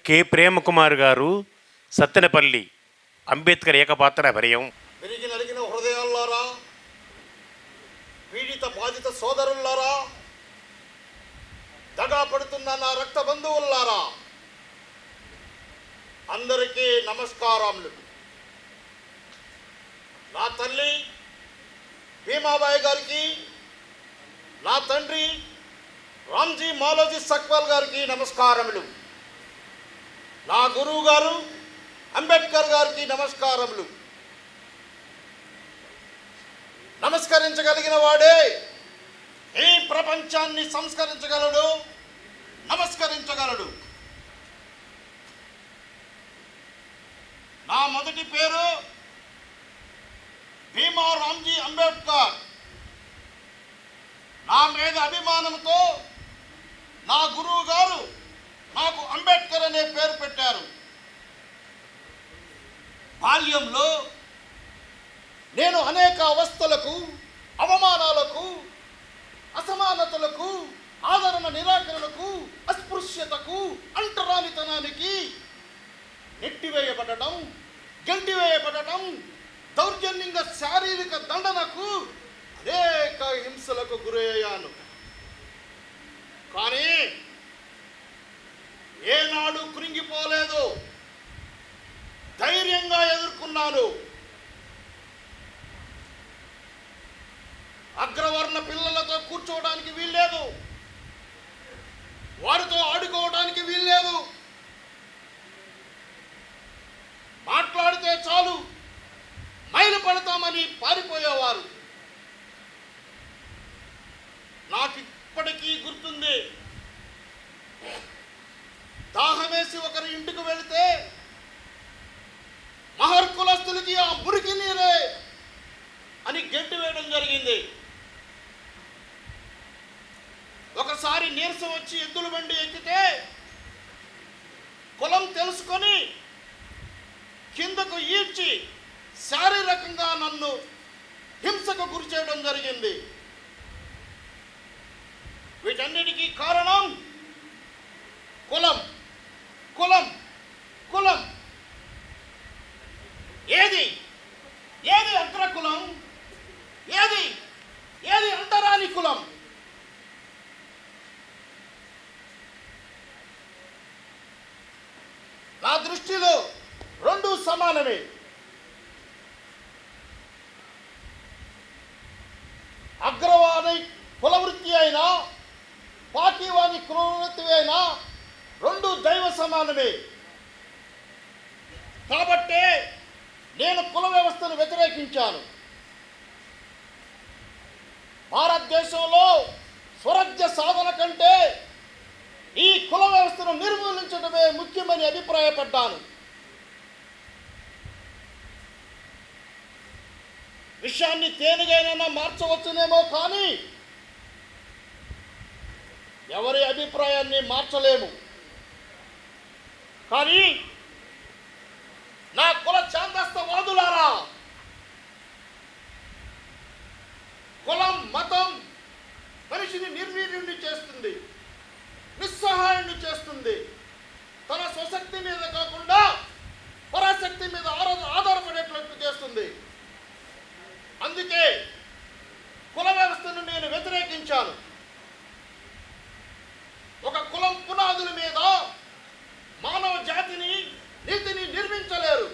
K Premkumar గారు, సత్తెనపల్లి, అంబేద్కర్ ఏకపాత్ర అభినయం. విరిగి నలిగిన హృదయాల్లారా, పీడిత బాధిత సోదరుల్లారా, దగా పడుతున్న నా రక్త బంధువుల్లారా, అందరికీ నమస్కారములు. నా తల్లి భీమాబాయి గారికి, నా తండ్రి రామ్జీ మాలోజీ సక్పాల్ గారికి నమస్కారములు. నా గురువు గారు అంబేద్కర్ గారికి నమస్కారములు. నమస్కరించగలిగిన వాడే ఈ ప్రపంచాన్ని సంస్కరించగలడు, నమస్కరించగలడు. నా మొదటి పేరు భీమా రామ్జీ అంబేద్కర్. నా మీద అభిమానంతో నా గురువు గారు నాకు అంబేద్కర్ అనే పేరు పెట్టారు. బాల్యంలో నేను అనేక అవస్థలకు, అవమానాలకు, అసమానతలకు, ఆదరణ నిరాకరణకు, అస్పృశ్యతకు, అంటరానితనానికి నెట్టివేయబడటం, గెంటివేయబడటం, దౌర్జన్యంగా శారీరక దండనకు, అనేక హింసలకు గురయ్యాను. కానీ ఏనాడు కృంగిపోలేదు, ధైర్యంగా ఎదుర్కొన్నాను. అగ్రవర్ణ పిల్లలతో కూర్చోవడానికి వీల్లేదు, వారితో ఆడుకోవడానికి వీల్లేదు. మాట్లాడితే చాలు మైలు పడతామని పారిపోయేవారు. నాకు ఇప్పటికీ గుర్తుంది, దాహమేసి ఒకరి ఇంటికి వెళితే మహర్కులస్తులకి ఆ మురికి నీరే అని గెంటి వేయడం జరిగింది. ఒకసారి నీరసం వచ్చి ఎద్దుల బండి ఎక్కితే కులం తెలుసుకొని కిందకు ఈడ్చి శారీరకంగా నన్ను హింసకు గురి చేయడం జరిగింది. వీటన్నిటికీ కారణం కులం, కులం, కులం. ఏది ఏది అగ్రకులం, ఏది ఏది అంటరాని కులం? నా దృష్టిలో రెండు సమానమే. అగ్రవాణి కులవృత్తి అయినా, పాకివాణి కులవృత్తి అయినా రెండు దైవ సమానమే. కాబట్టే నేను కుల వ్యవస్థను వ్యతిరేకించాను. భారతదేశంలో స్వరాజ్య సాధన కంటే ఈ కుల వ్యవస్థను నిర్మూలించడమే ముఖ్యమని అభిప్రాయపడ్డాను. విషయాన్ని తేలిగైనా మార్చవచ్చునేమో, కానీ ఎవరి అభిప్రాయాన్ని మార్చలేము. కానీ నా కుల ఛాందస్తవాదులారా, కులం, మతం మనిషిని నిర్వీర్యుణ్ణి చేస్తుంది, నిస్సహాయాన్ని చేస్తుంది. తన స్వశక్తి మీద కాకుండా పరాశక్తి మీద ఆధారపడేటట్లు చేస్తుంది. అందుకే కుల వ్యవస్థను నేను వ్యతిరేకించాను. ఒక కులం పునాదుల మీద మానవ జాతిని, నీతిని నిర్మించలేరు.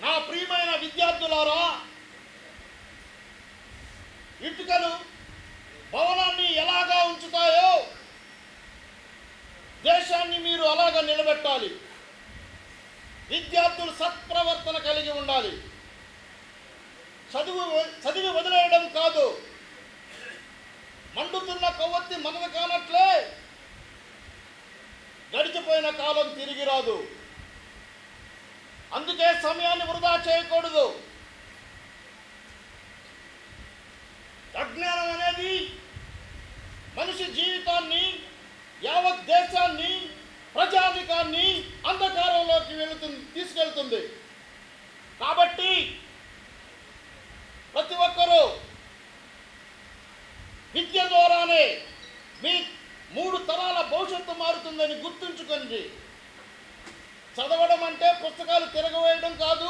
నా ప్రియమైన విద్యార్థులారా, ఇటుకలు భవనాన్ని ఎలాగా ఉంచుతాయో దేశాన్ని మీరు అలాగా నిలబెట్టాలి. విద్యార్థులు సత్ప్రవర్తన కలిగి ఉండాలి. చదివి వదిలేయడం కాదు. మండుతున్న కొవ్వొత్తి మనది కానట్లే గడిచిపోయిన కాలం తిరిగి రాదు. అందుకే సమయాన్ని వృధా చేయకూడదు. అజ్ఞానం అనేది మనిషి జీవితాన్ని, యావత్ దేశాన్ని, ప్రజాధికాన్ని అంధకారంలోకి తీసుకెళ్తుంది. కాబట్టి ప్రతి ఒక్కరూ విద్య ద్వారానే మీ 3 తరాల భవిష్యత్తు మారుతుందని గుర్తుంచుకోండి. చదవడం అంటే పుస్తకాలు తిరగవేయడం కాదు,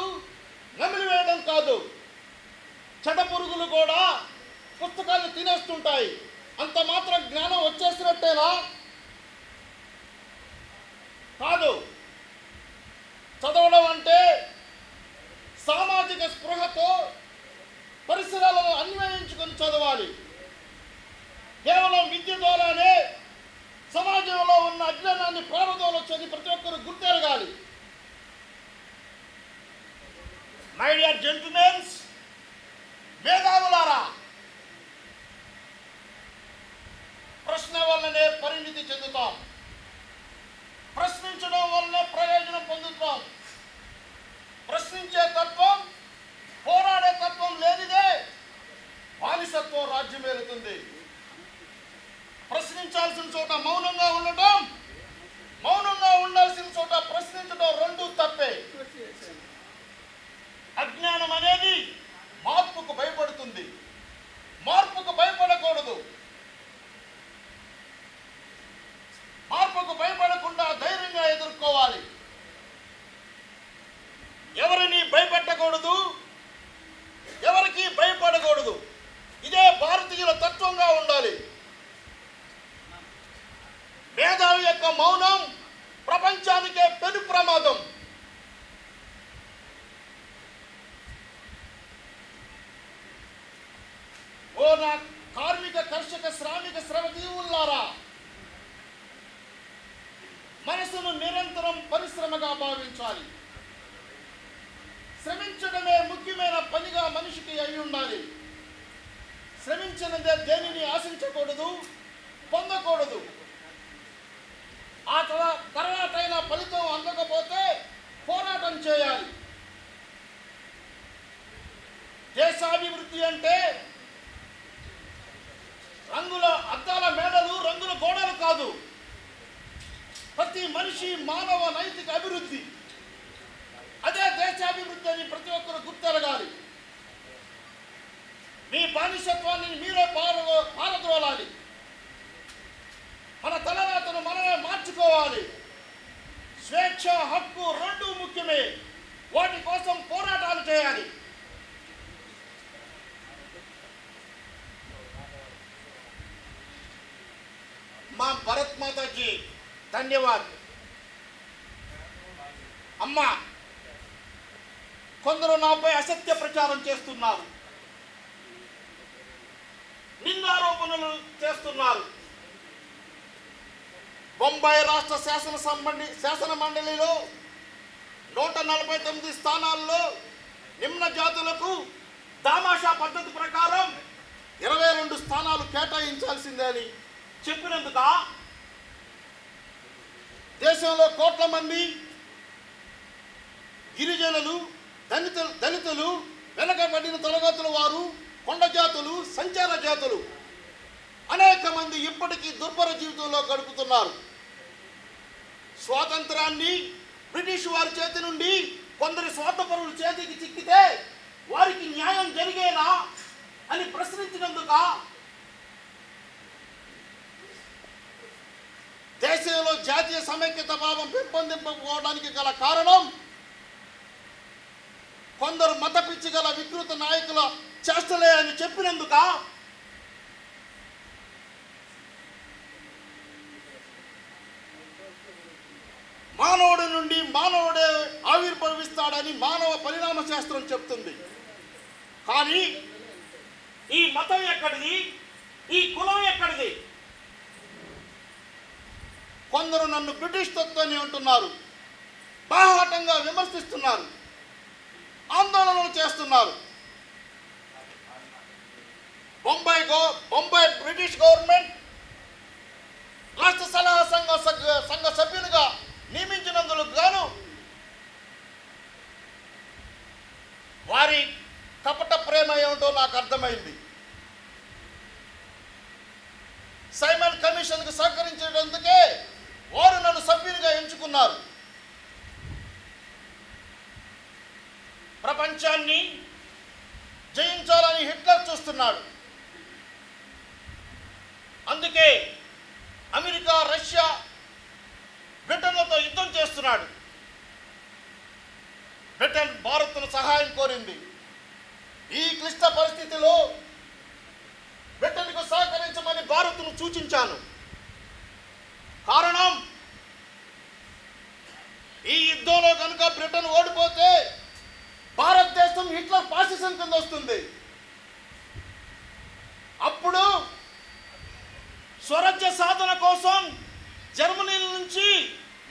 నమిలివేయడం కాదు. చెడ పురుగులు కూడా పుస్తకాలు తినేస్తుంటాయి. అంత మాత్రం జ్ఞానం వచ్చేసినట్టేనా? కాదు. చదవడం అంటే సామాజిక స్పృహతో పరిసరాలను అన్వయించుకొని చదవాలి. కేవలం విద్య ద్వారానే సమాజంలో ఉన్న అజ్ఞానాన్ని ప్రారంభంలోని ప్రతి ఒక్కరు గుర్తెరగాలి. మై డియర్ జెంటిల్మెన్స్, మేధావులారా, ప్రశ్న వల్లనే పరిణితి చెందుతాం. ప్రశ్నించడం వల్లనే ప్రయోజనం పొందుతాం. ప్రశ్నించే తత్వం, పోరాడే తత్వం లేనిదే బానిసత్వం రాజ్యమేలుతుంది. ప్రశ్నించాల్సిన చోట మౌనంగా ఉండటం, మౌనంగా ఉండాల్సిన చోట ప్రశ్నించడం రెండూ తప్పే. అజ్ఞానం అనేది మార్పుకు భయపడుతుంది. మార్పుకు భయపడకూడదు. మార్పుకు భయపడకుండా ధైర్యంగా ఎదుర్కోవాలి. ఎవరిని భయపెట్టకూడదు, ఎవరికి భయపడకూడదు. ఇదే భారతీయుల తత్వంగా ఉండాలి. మేధావి యొక్క మౌనం ప్రపంచానికే పెను ప్రమాదం. ఓ నా కార్మిక, కర్షక, శ్రామిక, శ్రమజీవులారా, మనసును నిరంతరం పరిశ్రమగా భావించాలి. శ్రమించడమే ముఖ్యమైన పనిగా మనిషికి అయి ఉండాలి. శ్రమించినదే దేనిని ఆశించకూడదు, పొందకూడదు. ఆ తర్వాతైనా ఫలితం అందకపోతే పోరాటం చేయాలి. దేశాభివృద్ధి అంటే రంగుల అద్దాల మేడలు, రంగుల గోడలు కాదు. ప్రతి మనిషి మానవ నైతిక అభివృద్ధి. అదే దేశాభివృద్ధి అని ప్రతి ఒక్కరు గుర్తెరగాలి. మీ బానిసత్వాన్ని మీరే పారద్రోలాలి. మన తలరాతను మనమే మార్చుకోవాలి. స్వేచ్ఛ, హక్కు రెండూ ముఖ్యమే. వాటి కోసం పోరాటాలు చేయాలి. మా భరత్ మాతాజీ ధన్యవాద్. అమ్మా, కొందరు నాపై అసత్య ప్రచారం చేస్తున్నారు, నిందారోపణలు చేస్తున్నారు. బొంబాయి రాష్ట్ర శాసన మండలిలో 149 స్థానాల్లో నిమ్న జాతులకు దామాషా పద్ధతి ప్రకారం 22 స్థానాలు కేటాయించాల్సిందే అని చెప్పినందుక దేశంలో కోట్ల మంది గిరిజనులు, దళితులు, వెనకబడిన తరగతుల వారు, కొండ జాతులు, సంచార జాతులు అనేక మంది ఇప్పటికీ దుర్భర జీవితంలో గడుపుతున్నారు. స్వాతంత్రాన్ని బ్రిటిష్ వారి చేతి నుండి కొందరి స్వార్థపరుల చేతికి చిక్కితే వారికి న్యాయం జరిగేనా అని ప్రశ్నించినందుక దేశంలో జాతీయ సమైక్యత భావం పెంపొందింపకపోవడానికి గల కారణం కొందరు మత పిచ్చి గల వికృత నాయకుల చేష్టలే అని చెప్పినందుక మానవుడి నుండి మానవుడే ఆవిర్భవిస్తాడని మానవ పరిణామ శాస్త్రం చెప్తుంది. కానీ ఈ మతం ఎక్కడిది? ఈ కులం ఎక్కడిది? కొందరు నన్ను బ్రిటిష్ తత్వాన్ని అంటున్నారు, బాహాటంగా విమర్శిస్తున్నారు, ఆందోళనలు చేస్తున్నారు. బొంబాయి బ్రిటిష్ గవర్నమెంట్ రాష్ట్ర సలహా సంఘ సభ్యునిగా నియమించినందుకు గాను వారి కపట ప్రేమ ఏమిటో నాకు అర్థమైంది. సైమన్ కమిషన్కు సహకరించేందుకే వారు నన్ను సభ్యునిగా ఎంచుకున్నారు. ప్రపంచాన్ని జయించాలని హిట్లర్ చూస్తున్నాడు. అందుకే అమెరికా, రష్యా బ్రిటన్లతో యుద్ధం చేస్తున్నాడు. బ్రిటన్ భారత్ను సహాయం కోరింది. ఈ క్లిష్ట పరిస్థితిలో బ్రిటన్కు సహకరించమని భారత్ను సూచించాను. కారణం, ఈ యుద్ధంలో కనుక బ్రిటన్ ఓడిపోతే భారతదేశం హిట్లర్ ఫాసిజం కింద వస్తుంది. అప్పుడు స్వరాజ్య సాధన కోసం జర్మనీ నుంచి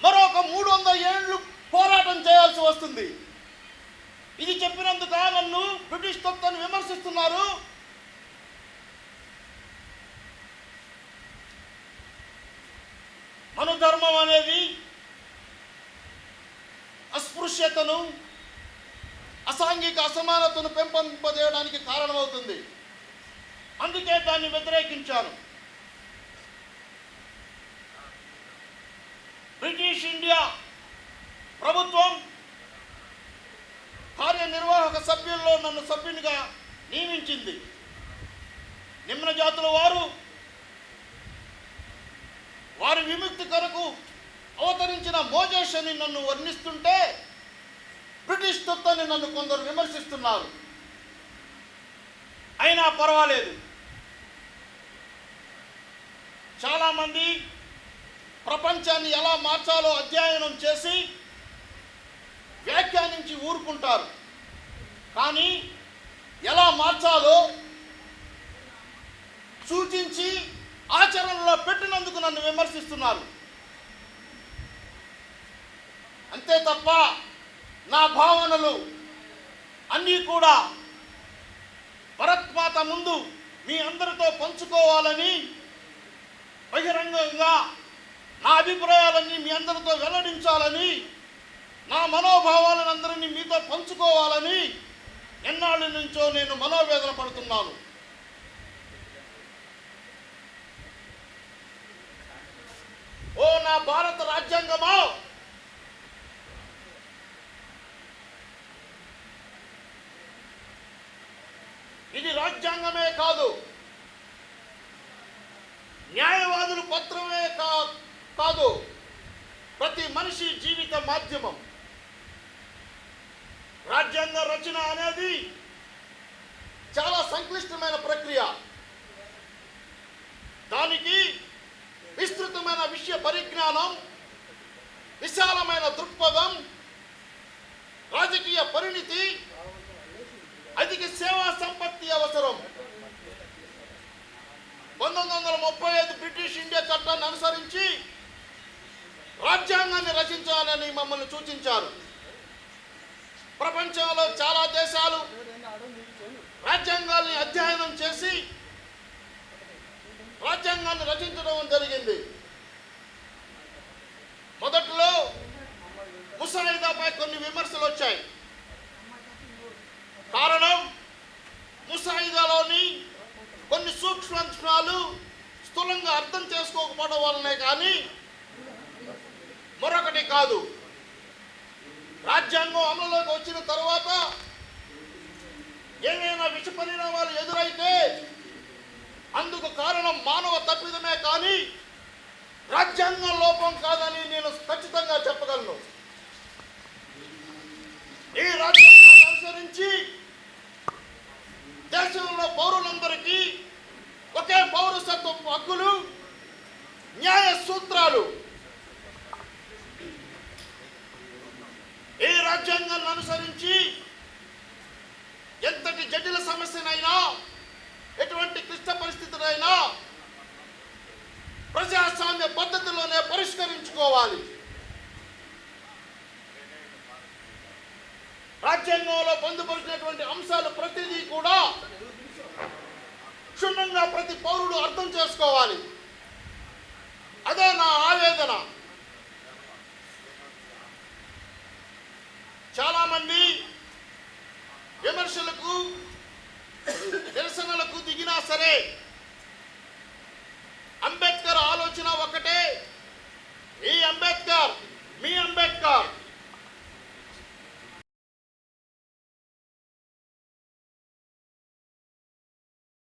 మరొక 300 ఏళ్ళు పోరాటం చేయాల్సి వస్తుంది. ఇది చెప్పినందుకు నన్ను బ్రిటిష్ తత్వాన్ని విమర్శిస్తున్నారు. మనుధర్మం అనేది అస్పృశ్యతను, అసాంఘిక అసమానతను పెంపొందింపజేయడానికి కారణమవుతుంది. అందుకే దాన్ని వ్యతిరేకించాను. బ్రిటిష్ ఇండియా ప్రభుత్వం కార్యనిర్వాహక సభ్యుల్లో నన్ను సభ్యునిగా నియమించింది. నిమ్న జాతుల వారి విముక్తి కొరకు అవతరించిన మోజేష్ అని నన్ను వర్ణిస్తుంటే బ్రిటిష్ తత్వాన్ని నన్ను కొందరు విమర్శిస్తున్నారు. అయినా పర్వాలేదు. చాలామంది ప్రపంచాన్ని ఎలా మార్చాలో అధ్యయనం చేసి వ్యాఖ్యానించి ఊరుకుంటారు. కానీ ఎలా మార్చాలో సూచించి ఆచరణలో పెట్టినందుకు నన్ను విమర్శిస్తున్నారు. అంతే తప్ప నా భావనలు అన్నీ కూడా భరత్మాత ముందు మీ అందరితో పంచుకోవాలని, బహిరంగంగా నా అభిప్రాయాలన్నీ మీ అందరితో వెల్లడించాలని, నా మనోభావాలను అందరినీ మీతో పంచుకోవాలని ఎన్నాళ్ళ నుంచో నేను మనోవేదన పడుతున్నాను. ఓ నా భారత రాజ్యాంగమా, ఇది రాజ్యాంగమే కాదు, న్యాయవాదులు పత్రమే కాదు, ప్రతి మనిషి జీవిత మాధ్యమం. రాజ్యాంగ రచన అనేది చాలా సంక్లిష్టమైన ప్రక్రియ. దానికి విస్తృతమైన విషయ పరిజ్ఞానం, విశాలమైన దృక్పథం, రాజకీయ పరిణితి, అధిక సేవా సంపత్తి అవసరం. 1935 బ్రిటిష్ ఇండియా చట్టాన్ని అనుసరించి రాజ్యాంగాన్ని రచించాలని మమ్మల్ని సూచించారు. ప్రపంచంలో చాలా దేశాలు రాజ్యాంగాల్ని అధ్యయనం చేసి రాజ్యాంగాన్ని రచించడం జరిగింది. మొదట్లో ముసాయిదాపై కొన్ని విమర్శలు వచ్చాయి. కారణం, ముసాయిదాలోని కొన్ని సూక్ష్మాంశాలు స్థూలంగా అర్థం చేసుకోకపోవడం వల్లనే కానీ మరొకటి కాదు. రాజ్యాంగం అమలులోకి వచ్చిన తర్వాత ఏమైనా విష పరిణామాలు ఎదురైతే అందుకు కారణం మానవ తప్పిదమే కానీ రాజ్యాంగ లోపం కాదని నేను ఖచ్చితంగా చెప్పగలను. ఈ రాజ్యాంగాన్ని అనుసరించి దేశంలో పౌరులందరికీ ఒకే పౌరసత్వ హక్కులు, న్యాయ సూత్రాలు. ఈ రాజ్యాంగాన్ని అనుసరించి ఎంతటి జటిల సమస్యనైనా, ఎటువంటి క్లిష్ట పరిస్థితులైనా ప్రజాస్వామ్య పద్ధతిలోనే పరిష్కరించుకోవాలి. రాజ్యాంగంలో పొందుపరిచినటువంటి అంశాలు ప్రతిదీ కూడా క్షుణ్ణంగా ప్రతి పౌరుడు అర్థం చేసుకోవాలి. అదే నా ఆవేదన. చాలామంది విమర్శలకు, నిరసనలకు దిగినా సరే అంబేద్కర్ ఆలోచన ఒకటే. ఈ అంబేద్కర్, మీ అంబేద్కర్